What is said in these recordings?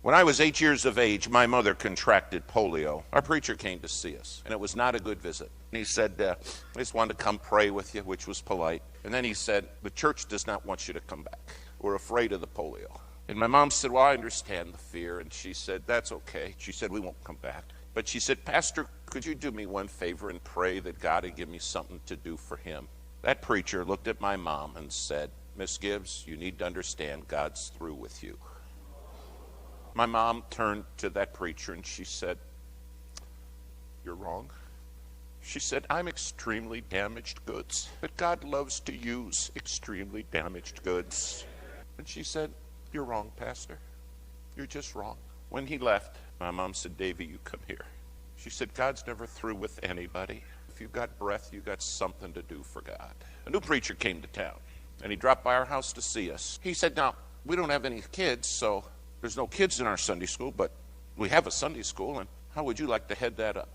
When I was 8 years of age, my mother contracted polio. Our preacher came to see us, and it was not a good visit. And he said, I just wanted to come pray with you, which was polite. And then he said, the church does not want you to come back. We're afraid of the polio. And my mom said, well, I understand the fear. And she said, that's okay. She said, we won't come back. But she said, Pastor, could you do me one favor and pray that God would give me something to do for him? That preacher looked at my mom and said, Miss Gibbs, you need to understand God's through with you. My mom turned to that preacher and she said, you're wrong. She said, I'm extremely damaged goods, but God loves to use extremely damaged goods. And she said, you're wrong, Pastor. You're just wrong. When he left, my mom said, Davy, you come here. She said, God's never through with anybody. If you've got breath, you've got something to do for God. A new preacher came to town, and he dropped by our house to see us. He said, now, we don't have any kids, so there's no kids in our Sunday school, but we have a Sunday school, and how would you like to head that up?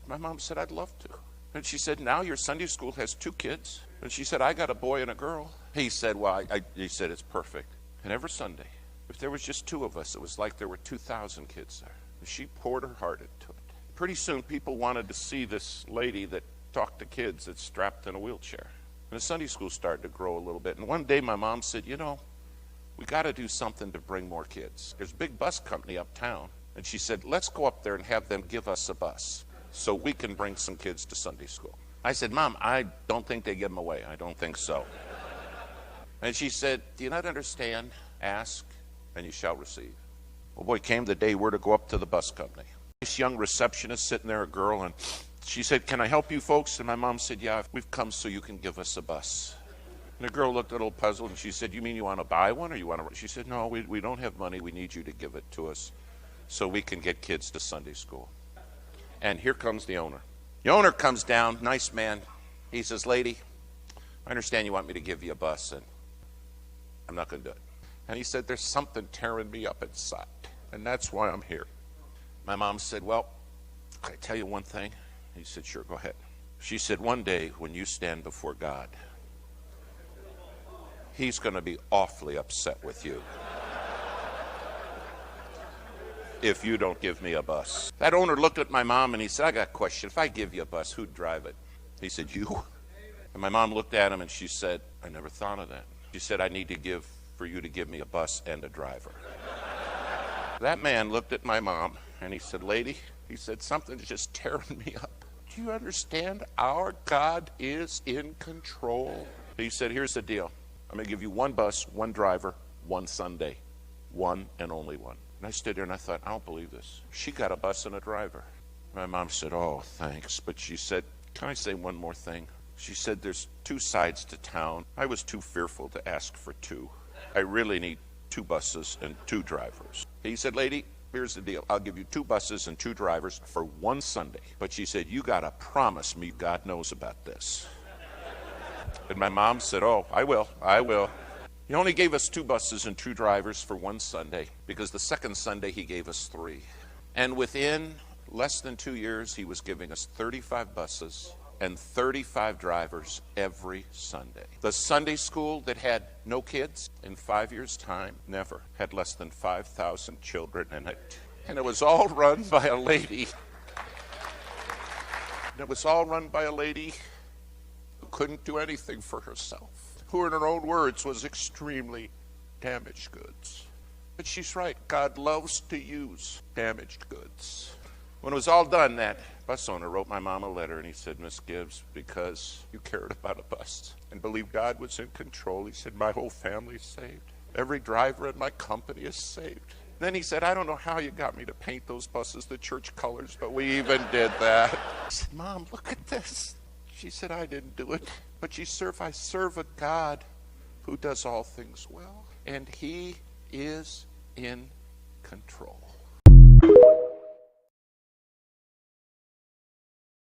My mom said, I'd love to. And she said, now your Sunday school has 2 kids. And she said, I got a boy and a girl. He said, well, he said, it's perfect. And every Sunday, if there was just 2 of us, it was like there were 2,000 kids there. And she poured her heart into it. Pretty soon, people wanted to see this lady that talked to kids that's strapped in a wheelchair. And the Sunday school started to grow a little bit. And one day, my mom said, you know, we got to do something to bring more kids. There's a big bus company uptown. And she said, let's go up there and have them give us a bus so we can bring some kids to Sunday school. I said, Mom, I don't think they give them away. I don't think so. And she said, do you not understand? Ask, and you shall receive. Well, boy, came the day we're to go up to the bus company. This young receptionist sitting there, a girl, and she said, can I help you folks? And my mom said, yeah, we've come so you can give us a bus. And the girl looked a little puzzled, and she said, you mean you want to buy one, or you want to? She said, no, we don't have money. We need you to give it to us so we can get kids to Sunday school. And here comes the owner. The owner comes down, nice man. He says, lady, I understand you want me to give you a bus, and I'm not going to do it. And he said, there's something tearing me up inside, and that's why I'm here. My mom said, well, can I tell you one thing? He said, sure, go ahead. She said, one day when you stand before God, he's going to be awfully upset with you if you don't give me a bus. That owner looked at my mom and he said, I got a question. If I give you a bus, who'd drive it? He said, you? And my mom looked at him and she said, I never thought of that. She said, I need to for you to give me a bus and a driver. That man looked at my mom and he said, lady, he said, something's just tearing me up. Do you understand? Our God is in control. He said, here's the deal. I'm going to give you 1 bus, 1 driver, 1 Sunday. 1 and only 1. And I stood there and I thought, I don't believe this. She got a bus and a driver. My mom said, oh, thanks. But she said, can I say one more thing? She said, there's 2 sides to town. I was too fearful to ask for 2. I really need 2 buses and 2 drivers. He said, lady, here's the deal. I'll give you 2 buses and 2 drivers for 1 Sunday. But she said, you got to promise me God knows about this. And my mom said, oh, I will. He only gave us 2 buses and 2 drivers for 1 Sunday because the second Sunday he gave us 3. And within less than 2 years, he was giving us 35 buses and 35 drivers every Sunday. The Sunday school that had no kids in 5 years' time never had less than 5,000 children in it. And it was all run by a lady. Who couldn't do anything for herself, who in her own words was extremely damaged goods. But she's right. God loves to use damaged goods. When it was all done, that bus owner wrote my mom a letter, and he said, Miss Gibbs, because you cared about a bus and believed God was in control, he said, my whole family's saved. Every driver in my company is saved. Then he said, I don't know how you got me to paint those buses the church colors, but we even did that. I said, Mom, look at this. She said, I didn't do it. But I serve a God who does all things well, and he is in control.